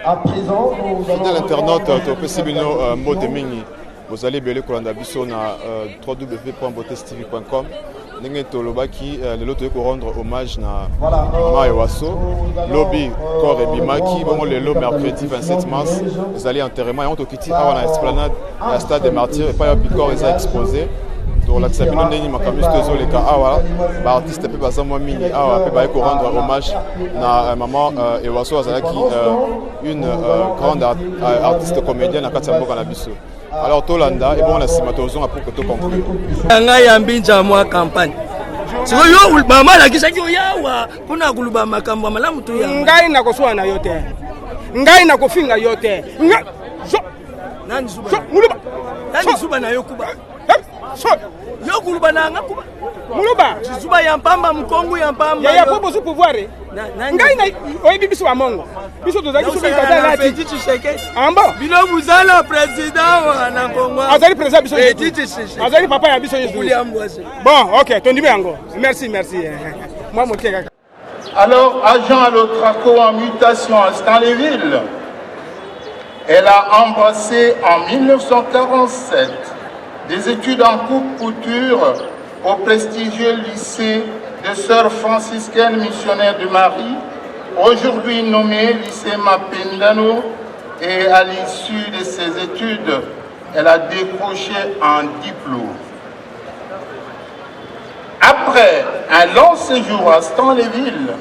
À présent, nous allons... Fidèle internaute, Topesibino Mbotemini, vous allez bien Kolanda Bisso na www.botestv.com. Ndenge tolobaki lelo toyeko rendre hommage na Mama Ewaso Lobi Kor Ebimaki bongo lelo mercredi 27 mars ezali enterrement yango tokiti awa na esplanade ya stade des martyrs epai ya bikor eza exposé tolakisa bino ndenge makambo nyonso tozoleka awa baartiste mpe baza mwa mingi awa mpe bayeko rendre hommage na Mama Ewaso azalaki une grande artiste comédienne na kati ya mboka na biso. Alors Tolanda et bon la cimatorison pour que tout conclure. Ngai ambinja mwa campagne. Siko yo mama la kisaki yawa kuna kuluba makambo malamu tu ya. Ngai na koswa na yote. Ngai na kofinga yote. Nani suba? Muluba. Nani suba na yokuba? Yo kuluba na ngakuba. Muluba. Suba ya mpamba mkongu ya mpamba. Ya popo su pouvoir. Ngai na oyebi biso wa mongo. Biso tozaki suba ikata la petit cheke. Ambo. Bino buzala président wa Kongo. Azali président biso. Petit cheke. Azali papa ya biso Yesu. Bon, OK, tondimi yango. Merci. Moi mon kaka. Alors, agent à l'Otraco en mutation à Stanleyville, elle a embrassé en 1947 des études en couture au prestigieux lycée des Sœurs franciscaines missionnaires de Marie, aujourd'hui nommé lycée Mapendano, et à l'issue de ses études, elle a décroché un diplôme. Après un long séjour à Stanleyville,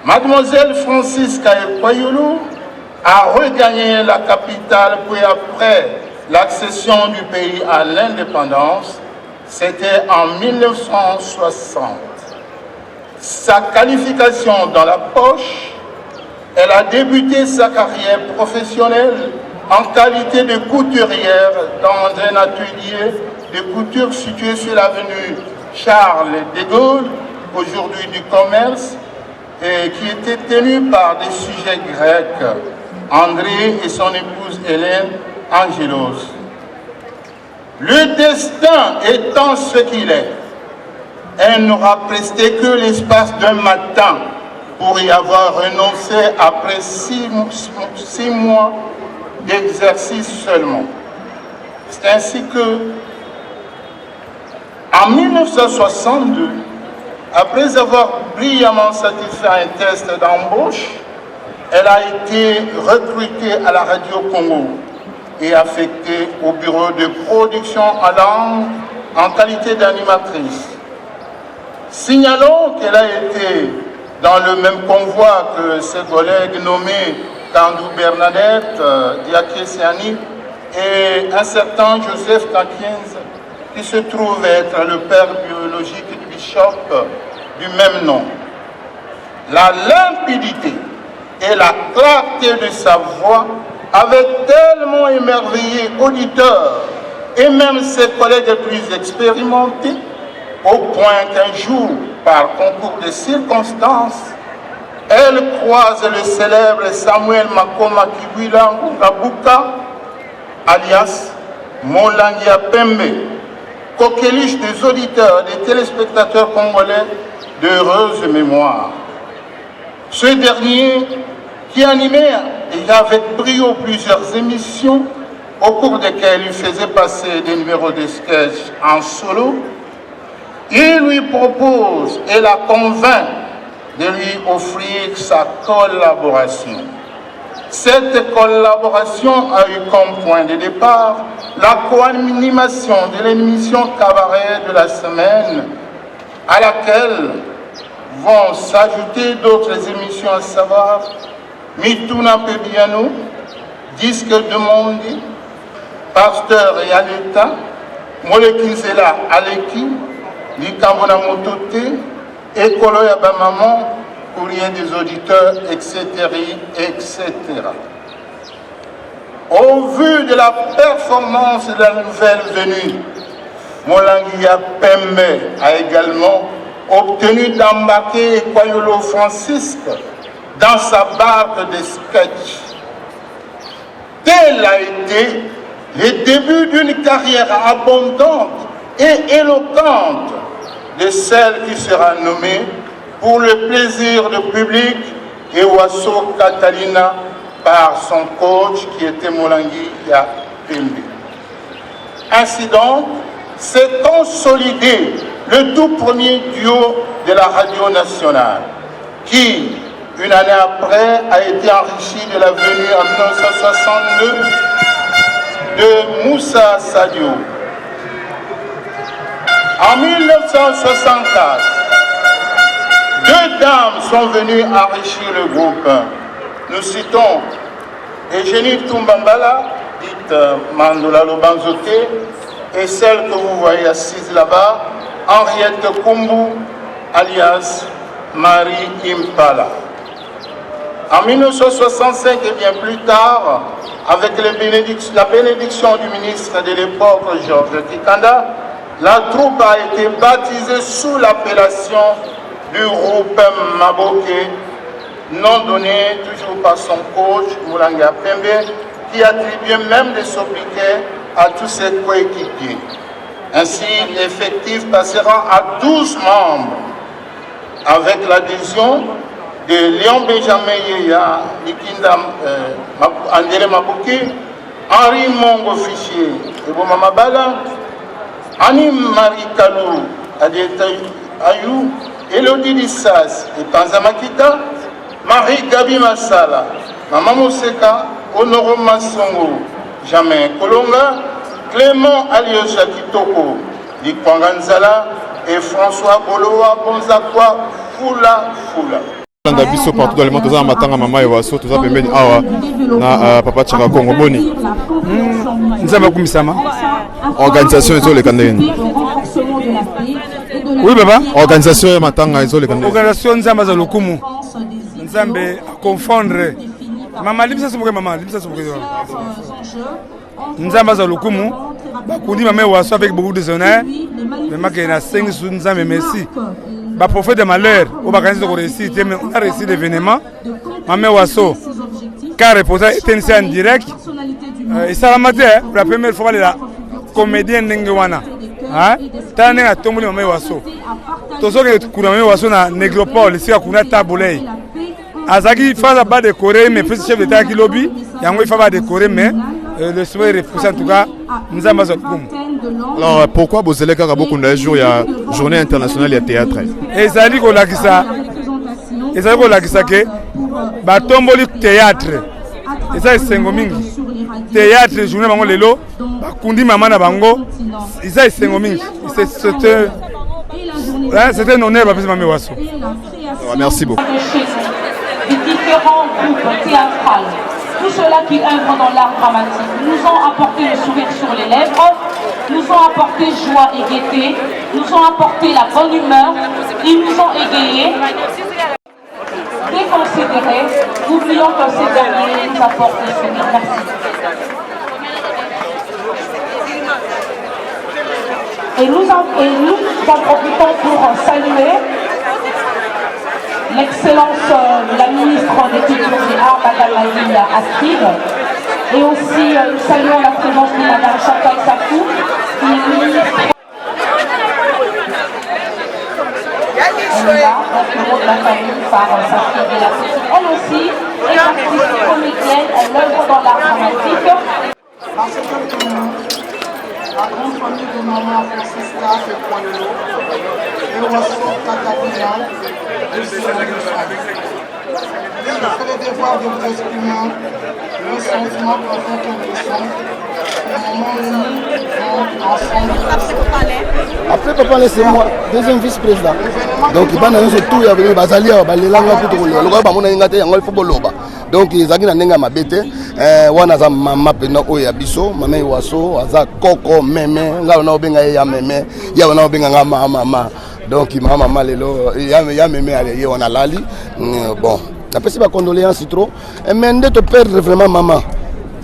Mademoiselle Francisca Ekwayulu a regagné la capitale, puis après l'accession du pays à l'indépendance, c'était en 1960. Sa qualification dans la poche, elle a débuté sa carrière professionnelle en qualité de couturière dans un atelier de couture situé sur l'avenue Charles de Gaulle, aujourd'hui du commerce, et qui était tenu par des sujets grecs, André et son épouse Hélène Angelos. Le destin étant ce qu'il est, elle n'aura presté que l'espace d'un matin pour y avoir renoncé après 6 mois d'exercice seulement. C'est ainsi que, en 1962, après avoir brillamment satisfait un test d'embauche, elle a été recrutée à la Radio Congo et affectée au bureau de production en langue en qualité d'animatrice. Signalons qu'elle a été dans le même convoi que ses collègues nommés Kandou Bernadette, Diaké Siani et un certain Joseph Kakienz, qui se trouve être le père biologique du bishop du même nom. La limpidité et la clarté de sa voix avaient tellement émerveillé auditeurs et même ses collègues plus expérimentés, au point qu'un jour, par concours de circonstances, elle croise le célèbre Samuel Makoma Kibwila Ngabuka, alias Molangia Pembe, coqueluche des auditeurs et des téléspectateurs congolais d'heureuse mémoire. Ce dernier, qui animait et avec brio plusieurs émissions, au cours desquelles il faisait passer des numéros de sketch en solo, il lui propose et la convainc de lui offrir sa collaboration. Cette collaboration a eu comme point de départ la co-animation de l'émission Cabaret de la semaine, à laquelle vont s'ajouter d'autres émissions, à savoir Mituna Pebiano, Disque de Mondi, Pasteur et Aleta, Molekinzela Aleki, Likambona Motote, Ekolo Yabamaman, Courrier des auditeurs, etc., etc. Au vu de la performance de la nouvelle venue, Molangia Pembe a également obtenu d'embarquer Ekwayolo Francisque dans sa barque de sketch. Tel a été le début d'une carrière abondante et éloquente de celle qui sera nommée pour le plaisir du public Ewaso Catalina par son coach qui était Moulangui Pembe. Ainsi donc, s'est consolidé le tout premier duo de la radio nationale qui, une année après, a été enrichi de la venue en 1962 de Moussa Sadio. En 1964, deux dames sont venues enrichir le groupe. Nous citons Eugénie Toumbambala, dite Mandola Lobanzoté, et celle que vous voyez assise là-bas, Henriette Kumbu, alias Marie Impala. En 1965 et bien plus tard, avec la bénédiction du ministre de l'époque, Georges Kikanda, la troupe a été baptisée sous l'appellation du groupe Maboké, nom donné toujours par son coach Moulanga Pembe, qui attribuait même des sobriquets à tous ses coéquipiers. Ainsi, l'effectif passera à 12 membres, avec l'adhésion de Léon Benjamin Yeya, Likinda Andele Maboké, Henri Mongo Fichier, Eboma Mabala, Annie Marie Kalou, Adeta Ayou, Elodie Dissas et Panzamakita, Marie Gabi Massala, Maman Moseka, Honoro Massongo, Jamin Kolonga, Clément Aliocha Kitoko, Dikwanganzala et François Boloa Bonzakwa Fula. Landa biso partout dans le monde, toza matanga mama Ewaso, toza pembeni awa na papa Tchaka Kongo Boni. Nzamba kumisama. Organisation ezole kandeni. Oui baba. Organisation matanga ezole kandeni. Organisation Nzamba za lokumu. Nzambe confondre. Mama libisa soboke mama, libisa soboke. Nzamba za lokumu. Bakundi mama Ewaso avec beaucoup de honneur. Même que na 5 sous Nzambe merci. Bah prophète de malheur, on va réussir, mais on a réussi l'événement. Maman Wasso, car reposa était en direct. Et ça la matin, la première fois la comédienne Nengewana. Hein? T'as un tombé Maman Wasso. Tout ce que tu Maman Wasso na Négropole, ici à Kuna Taboulay. Azaki fait la bas de Corée, mais plus chef d'État qui lobby. Yango il fait pas de Corée, mais le souhait repoussé en tout cas. Nous avons alors pourquoi Bozele Kaka beaucoup de jours il y a journée internationale de théâtre et ça dit qu'on l'a dit ça et ça qu'on l'a dit ça que bah tomboli théâtre et ça c'est mingi théâtre journée bango lelo bah kundi mama na bango et ça c'est mingi c'était un honneur parce que Maman Wasso. Merci beaucoup. Des différents groupes théâtrales. Tous ceux-là qui œuvrent dans l'art dramatique nous ont apporté le sourire sur les lèvres, nous ont apporté joie et gaieté, nous ont apporté la bonne humeur, ils nous ont égayés. Déconsidérés, oublions que ces derniers nous apportent le sourire. Merci. Et nous en profitons pour saluer l'excellence de la ministre des Cultures et Arts, Madame Aïe Astrid, et aussi nous saluons la présence de Madame Chantal Sakou, qui est ministre. Elle est là, donc le nom de la famille par sa fille de la petite. Elle aussi est artiste comédienne, elle œuvre dans l'art dramatique. Parce que la grande famille de Maman Francisca fait point de l'eau, et Wasso Katabina, je fais le devoir de vous exprimer le sentiment profond que nous sommes. Le moment où nous ensemble. Après papa laissez-moi deuxième vice-président. Donc il va dans ce tour avec les basalia balelanga pour le loba ba mona ngate yango faut boloba. Donc ezaki na ndenga mabete wana za mama pena oya biso mama Wasso aza koko meme ngalo na obenga ya meme ya wana obenga nga mama. Donc mama lelo ya meme ale on a lali bon après c'est pas condoléances trop mais de te perdre vraiment maman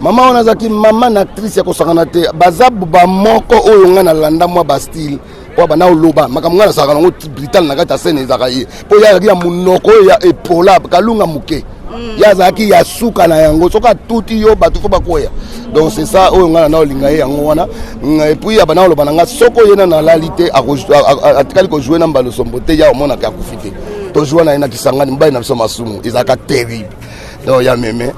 on a zaki maman actrice ya kosangana te bazabu ba moko oyo nga na landa moi ba style po bana oloba makamwa na sakana ngo brital na kata scène ezakaye po ya ya munoko ya epola kalunga muke ya zaki ya suka na yango soka tuti yo batu fo bakoya donc c'est ça oyo nga na olinga yango wana et puis ya bana oloba nga soko yena na lalité a tikali ko jouer na mbalo sombote ya omona ka kufite to jouer na ina kisangani mbai na biso masumu ezaka terrible ya meme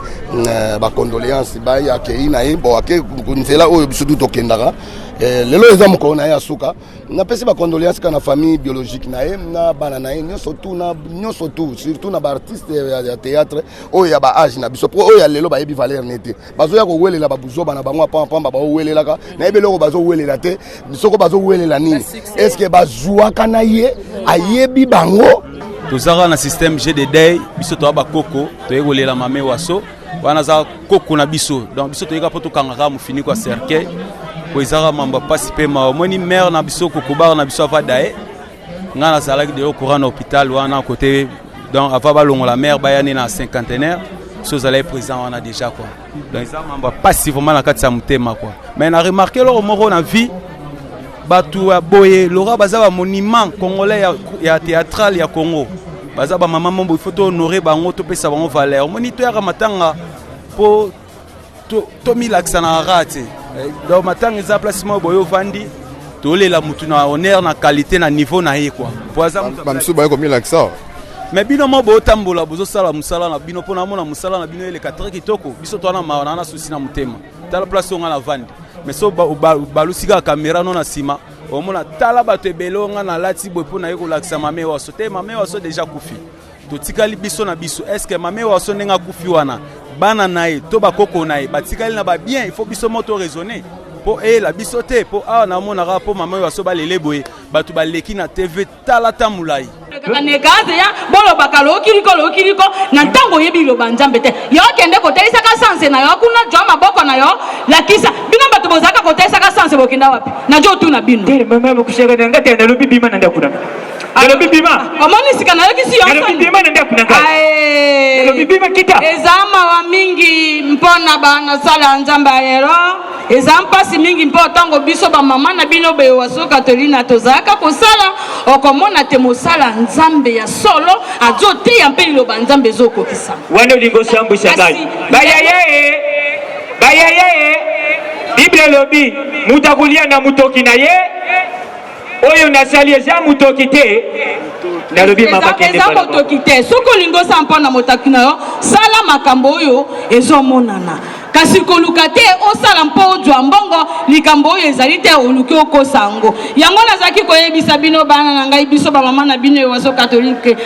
bacondoléance bai akei na ye bon ake nzela oyo biso tu tokendaka lelo eza mokolo na ye ya suka napesi bacondoléance kaka na famille biologique na ye na bana na ye nyonso tu surtout na baartiste ya théâtre oyo ya baage na biso po oyo ya lelo bayebi valeur ne te bazoya kowelela babuzoba na bango apambapamba baowelelaka nayebi eloko bazowelela te soko bazowelela nini estce bazwwaka na ye ayebi bango tozaka na système GDD biso toya bakoko toye kolela mame waso wana za koko na biso donc biso toyeka po tokangaka mofiniko ya cercueil po ezaka mamba pasi mpe ma omoni mare na biso kokobara na biso ava daye nga nazalaki de courant na hôpital wana côté donc ava balongola mare bayani na cinquantenaire biso ozalaki président wana déjà quoi donc eza mamba pasi vraiment na kati ya motema quoi mais na remarqué loko moko na vie bato ya boye lora baza ba monument congolais ya théâtral ya Congo baza ba mama mombo il faut to honorer bango to pesa bango valeur moni to ya matanga po to milaksa na rate donc matanga eza place mo boyo vandi to lela mutu na honneur na qualité na niveau na ye quoi po aza bamsu ba ko milaksa mais bino mo bo tambola bozo sala musala na bino pona mona musala na bino ele 4 kitoko biso to na mawana na susi na mutema tala place on na vandi mais so balusika caméra non na sima omona tala bato ebelo nga na lati boy pona yeko lakisa mame waso te mame waso déjà kufi to tikali biso na biso est-ce que mame waso nenga kufi wana bana nae to bakoko nae batikali na ba bien il faut biso moto raisonner po la biso te po a na mona ra po mame waso balele boy bato baleki na TV tala tamulai kanekaze ya bolo bakalo kiliko na ntango yebi lo banzambe te yo kende ko telisa ka sanse na yo kuna jwa maboko na yo lakisa bino bato bozaka ko telisa ka sanse bokinda wapi na jo tu na bino ndiri mama bokushaka ngate na lobi bima na ndakuna alo bibima omoni sikana yo kisi yo alo bibima na ndakuna ai alo bibima kita ezama wa mingi mpona bana sala nzamba yero ezampasi mingi mpo tango biso ba mama na bino be waso katolina tozaka ko sala okomona te mosala nzambe ya solo azote ya mpeli ba nzambe zoko kisa wana lingo sambu shagai bayaye Biblia lobi mutakulia na mutoki na ye oyo nasali eza mutoki te na lobi mama kende eza mutoki te soko lingo sa mpona motaki na yo sala makambo oyo ezomonana kasi koluka te osala mpo ozwa mbongo likambo oyo ezali te oluki okosango yango nazaki koyebisa bino bana na ngai biso bamama na bino waso katolike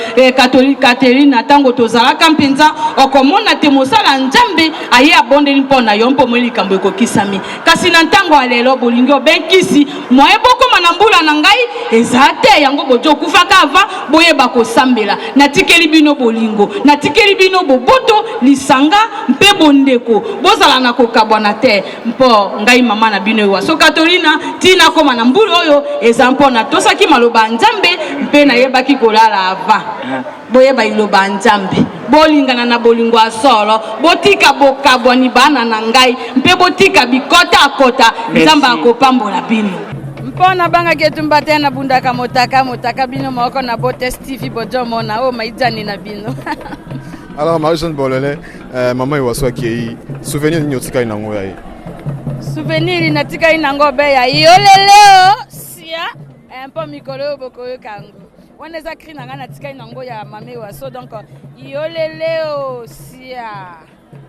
Catherine ntango tozalaka mpenza okomona te mosala nzambe aye abondeli mpo na yo mpo moi likambo ekokisami kasi na ntango alelo bolingi obenkisi moye bokoma na mbula na ngai eza te yango bozokufaka ava boyeba kosambela natikeli bino bolingo natikeli bino boboto lisanga mpe bondeko bozala na kokabwana te mpo ngai mama na bino waso Katolina tina koma na mbula oyo eza mpona tosaki maloba nzambe mpe nayebaki kolala ava boyeba iloba nzambe bolingana na bolingo asolo botika bokabwani bana na ngai mpe botika bikota akota nzambe akopambola bino mpona banga ketumba te na bundaka motaka bino moko na Botes TV bojomona o maijani na bino. Alors Marie-Jeanne Bolele maman iwaso akei souvenir ni otika inango yayi souvenir natika inango be ya yoleleo sia mpo mikolo bokoyo kango wana za kri nanga natika inango ya mama iwaso donc yoleleo sia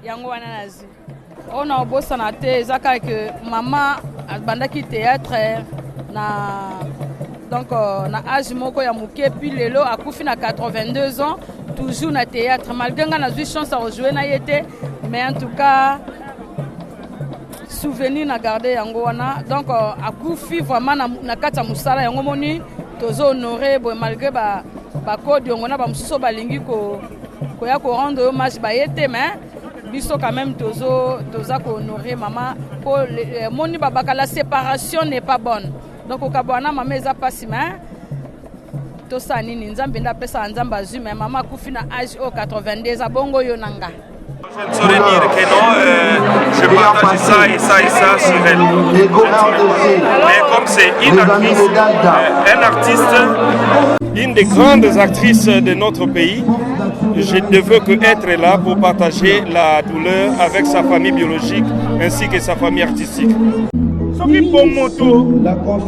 yango wana nazi ona obosa na te zaka que mama bandaki théâtre na donc na âge moko ya muke puis lelo akufi na 82 ans toujours na théâtre malgré nga na eu chance à rejouer na yete mais en tout cas souvenir na garder yango wana donc akufi vraiment na kati ya musala yango moni tozo honorer bo malgré ba code yango na ba mususo balingi ko ya ko rendre hommage ba yete mais biso quand même toza ko honorer maman pour moni babaka la séparation n'est pas bonne donc okabwana mama eza pasi mais to sa nini nzambe nda pesa nzamba azui mais mama kufi na âge au 82 a bongo yo nanga je ne saurais dire que non je partage ça et ça et ça sur elle mais comme c'est une actrice un artiste une des grandes actrices de notre pays je ne veux que être là pour partager la douleur avec sa famille biologique ainsi que sa famille artistique. Soki bon moto,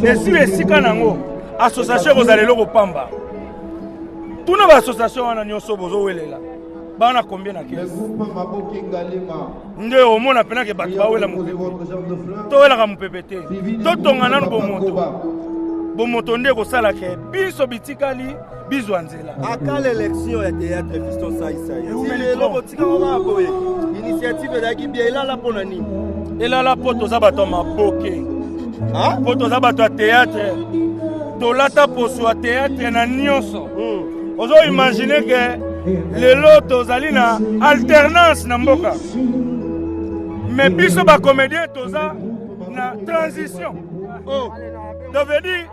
esi esika nango, association kozalelo kopamba. Tuna ba association wana nyonso bozo welela. bana combien na caisse nde omona pena ke bato bawela mopepe towelaka mopepe te totonga nanu bomoto nde kosala ke biso bitikali bizwa nzela aka l'élection ya théâtre Fiston Saïsaï lelo kotika kaka boye initiative ezalaki bien elala mpo na nini elala mpo toza bato ya maboke mpo toza bato ya théâtre tolata poso ya théâtre na nyonso ozo imagine ke lelo tozali na alternance na mboka mais biso bacomédien toza na transition veut dire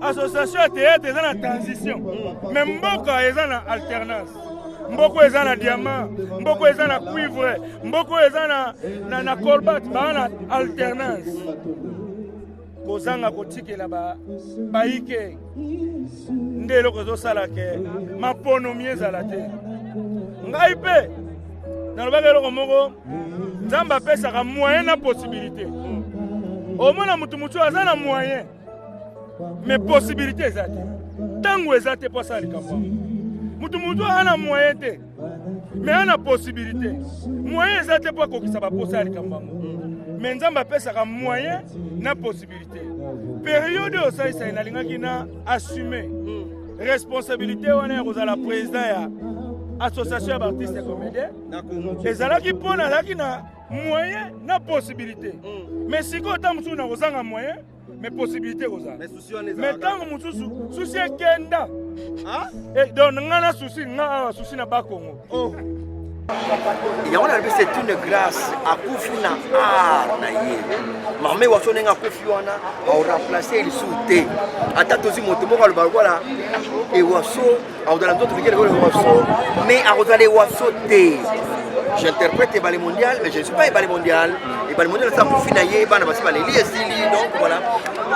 association ya théâtre eza na transition mais mboka eza na alternance mboko eza na diamant mboko eza na cuivre mboko eza na colbert baa na alternance kozanga kotikela baike nde eloko ezosala ke maponomi ezala te ngai mpe nalobaka eloko moko nzambe apesaka moyen na possibilité omona mutu aza na moyen mais possibilité eza te ntango eza te po asala likambo mutu ana moyen te mais ana possibilité moyen eza te po akokisa baposa ya likambo mais nzambe apesaka moyen na possibilité période osalisa nalingaki na assumer responsabilité wana ya kozala président ya association ya baartiste comédien ezalaki mpo nazalaki na moyen na possibilité mais sikoyo ta mosusu na kozanga moyen mais possibilité kozala mais ntango mosusu susi ekenda donc nga na susi nga awa susi na bakongo c'est une grâce à Koufina art na ye mame waso nenga Kofi wana ba remplacer il souté ata tozi moto moko le balkola et waso au dans d'autres bigel waso mais à rozale waso té j'interprète ballet mondial mais je ne suis pas ballet mondial et ballet mondial ça Koufina ye bana basi balé li donc voilà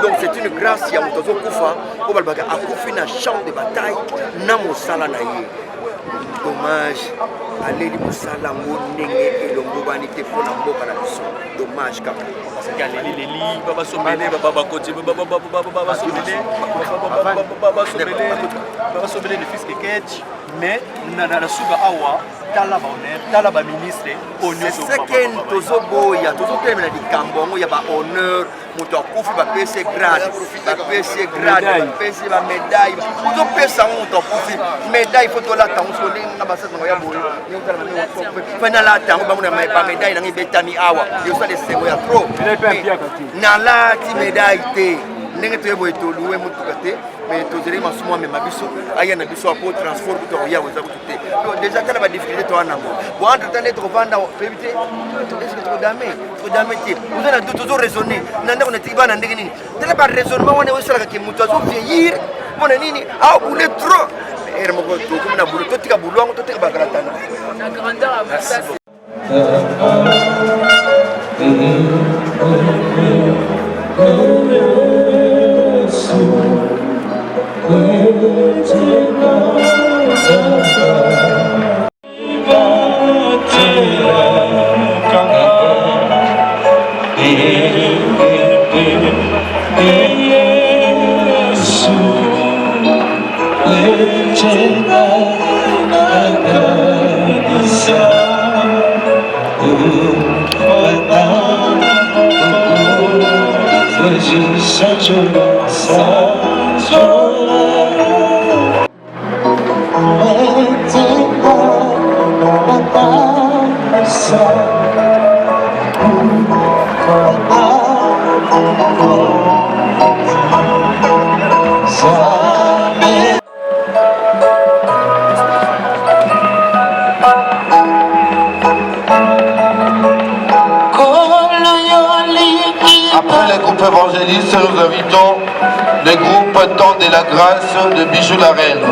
donc c'est une grâce ya moto Koufa au balbaka à Koufina champ de bataille na mosala na ye dommage allez li musala ndenge elongo bani te pona mboka na biso dommage kaka parce que allez li baba somele baba koti baba somele le fils Kekech mais na suba awa tala ba ministre c'est ce que tozo boya tozo terminer di kambongo ya ba honneur moto akufi ba PC grade ba PC ba médaille tozo pesa moto akufi médaille faut la tango so na ba sa ya boye ni tala ni fana la tango ba mona ba médaille na betani awa yo sa de sengo ya pro na la ti médaille te ndenge to boye to louer moto kate mais tozeli masumo amema biso aya na biso apo transport to ya weza kutute déjà tala ba difficulté to anamo bo entre temps d'être vanda pébité est-ce que tu damé ti vous allez toujours raisonner nanda on est bana ndenge nini tala ba raisonnement wana wesala ke mutu azo vieillir mona nini ah vous êtes trop er moko to comme na boulot to tika boulot ngo to tika ba gratana la grandeur à vous ça Après les groupes évangélistes, nous invitons le groupe Temps de la Grâce de Bijou la Reine.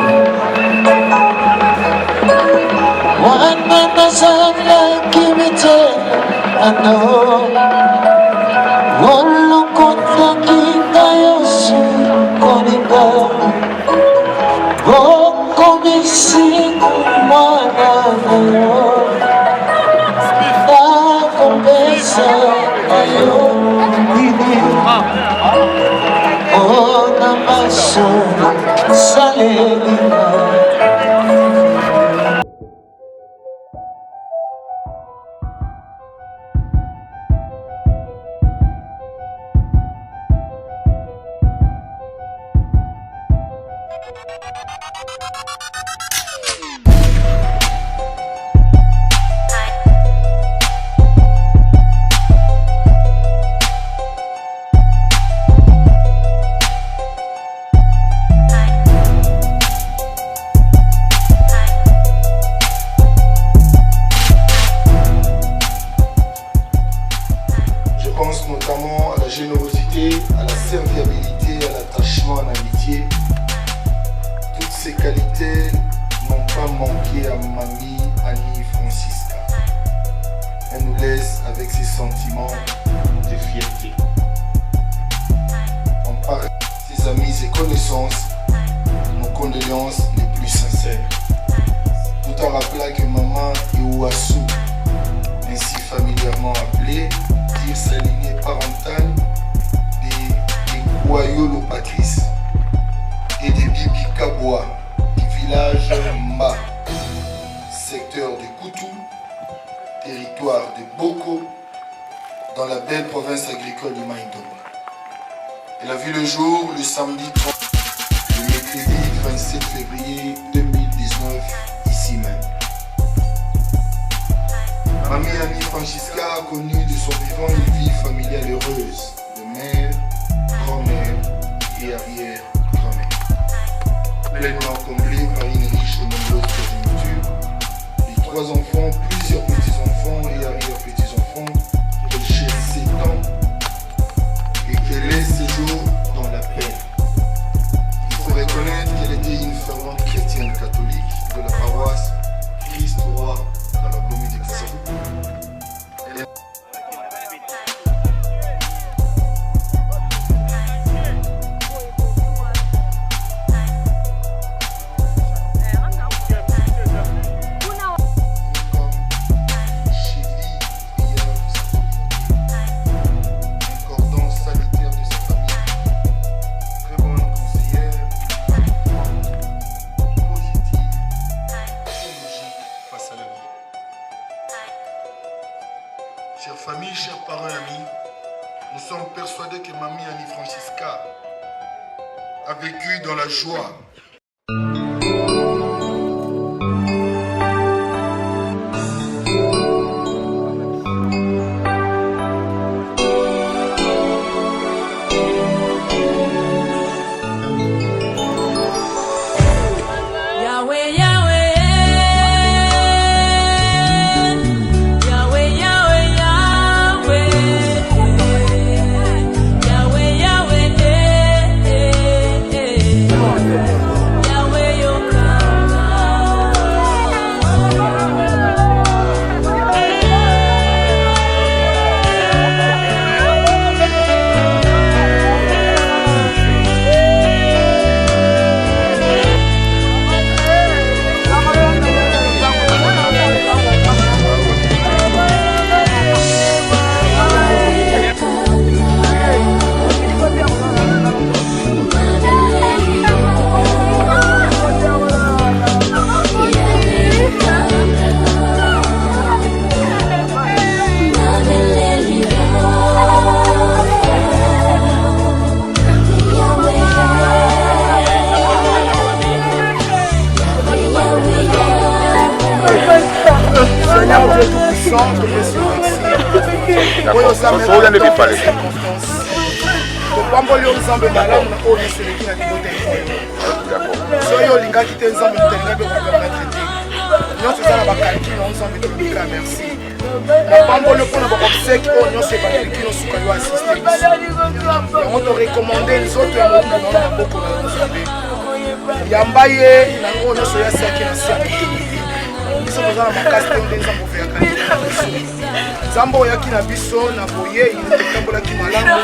Zambo yaki na biso na boye itambola ki malamu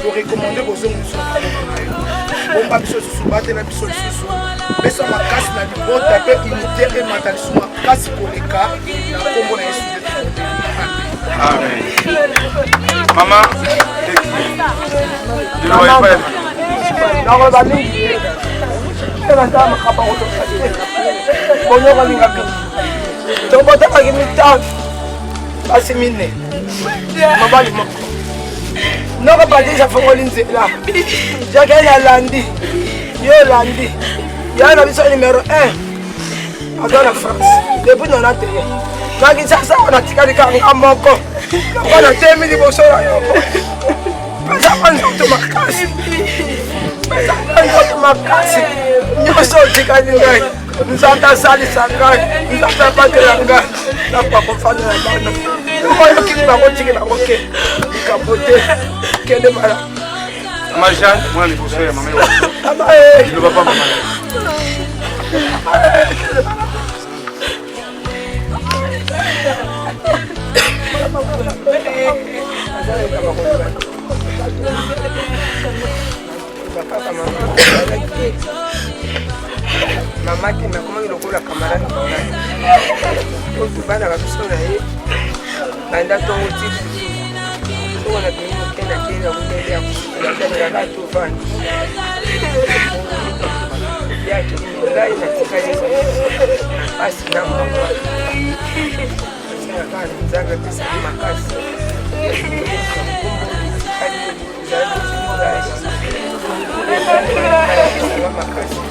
to recommander bozo muso bomba biso susu bate na biso susu besa makasi na libota pe unité et matalisu makasi koleka na kombo na Yesu. Amen. Mama na bali ela tá makapa ko to bonyo kalinga to bota ka gimita asimine mabali mako noko badisa fongoli nzela jaka ya landi yo landi ya na biso numéro 1 aza na France depuis nona te naki sasa wana tikali kanga moko wana temi liboso na yo pesa nzoto makasi pesa nzoto makasi nyonso otikali ngai nzambe asalisa ngai nzambe abatela ngai nakokofandela bana oyoki bango tiki bango ke likambo te kende mala Mama Jeanne, moi liboso ya mama Waso liloba pa mama mama te nakomaki lokola camarade bana babiso na ye banda ntongo ti soko na bimi mokenda kenda kundeli ya kusukulaaaka tovana yake ngai natikali pasi na mama asinaka na nzanga pesaki makasi makasi